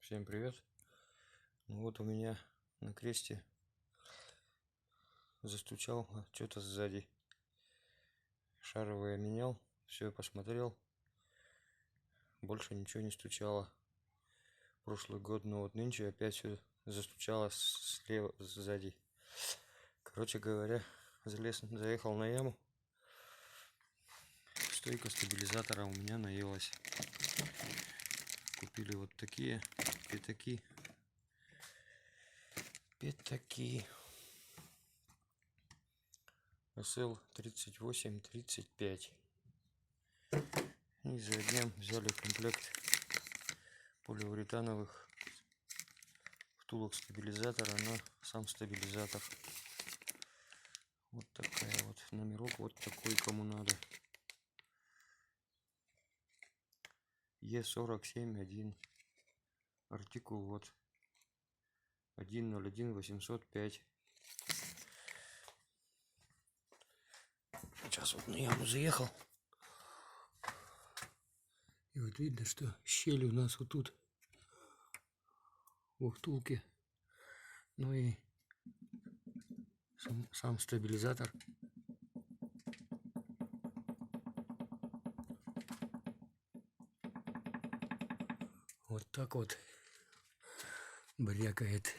Всем привет. Ну вот у меня на кресте застучал что-то сзади. Шаровое менял, все посмотрел. Больше ничего не стучало. Прошлый год, но вот нынче опять все застучало слева, сзади. Короче говоря, заехал на яму. Стойка стабилизатора у меня наелась. Купили вот такие пятаки. SL 38-35. И за днем взяли комплект поливуретановых втулок стабилизатора на сам стабилизатор. Вот такая вот номерок, вот такой кому надо. Е47-1. Артикул вот 101-805. Сейчас вот на яму заехал. И вот видно, что щель у нас вот тут во втулке. Ну и сам стабилизатор. Вот так вот брякает.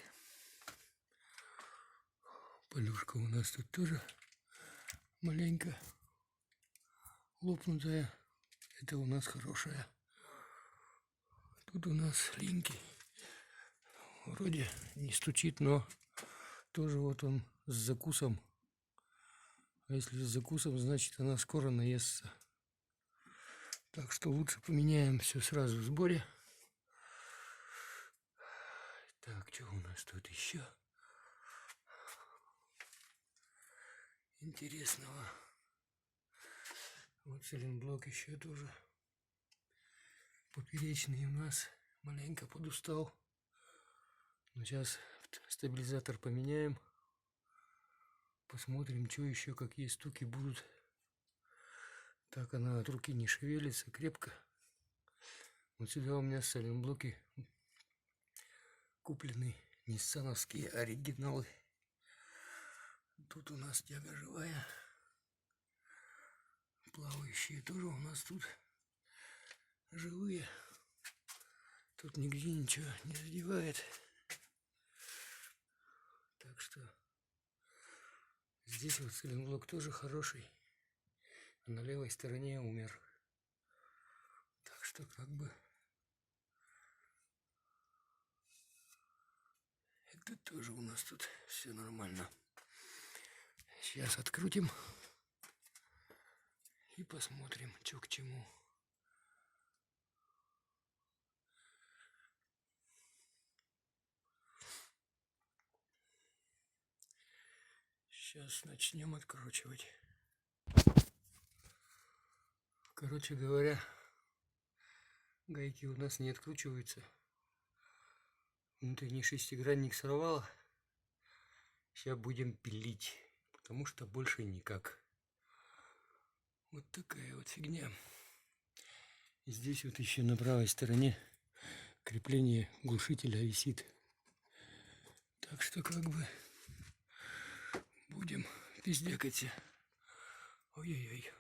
Полюшка у нас тут тоже маленько лопнутая. Это у нас хорошая. Тут у нас линьки. Вроде не стучит, но тоже вот он с закусом. А если с закусом, значит она скоро наестся. Так что лучше поменяем все сразу в сборе. Так, что у нас тут еще интересного? Вот цилинблок еще тоже поперечный у нас маленько подустал. Но сейчас стабилизатор поменяем. Посмотрим, что еще, какие стуки будут. Так она от руки не шевелится крепко. Вот сюда у меня цилинблоки куплены ниссановские оригиналы. Тут у нас тяга живая. Плавающие тоже у нас тут живые. Тут нигде ничего не задевает. Так что здесь вот цилинблок тоже хороший. А на левой стороне умер. Так что как бы это тоже у нас тут все нормально. Сейчас открутим и посмотрим, что к чему. Сейчас начнем откручивать. Короче говоря, гайки у нас не откручиваются. Внутренний шестигранник сорвало. Сейчас будем пилить, потому что больше никак. Вот такая вот фигня. И здесь вот еще на правой стороне крепление глушителя висит. Так что как бы будем пиздякать. Ой-ой-ой.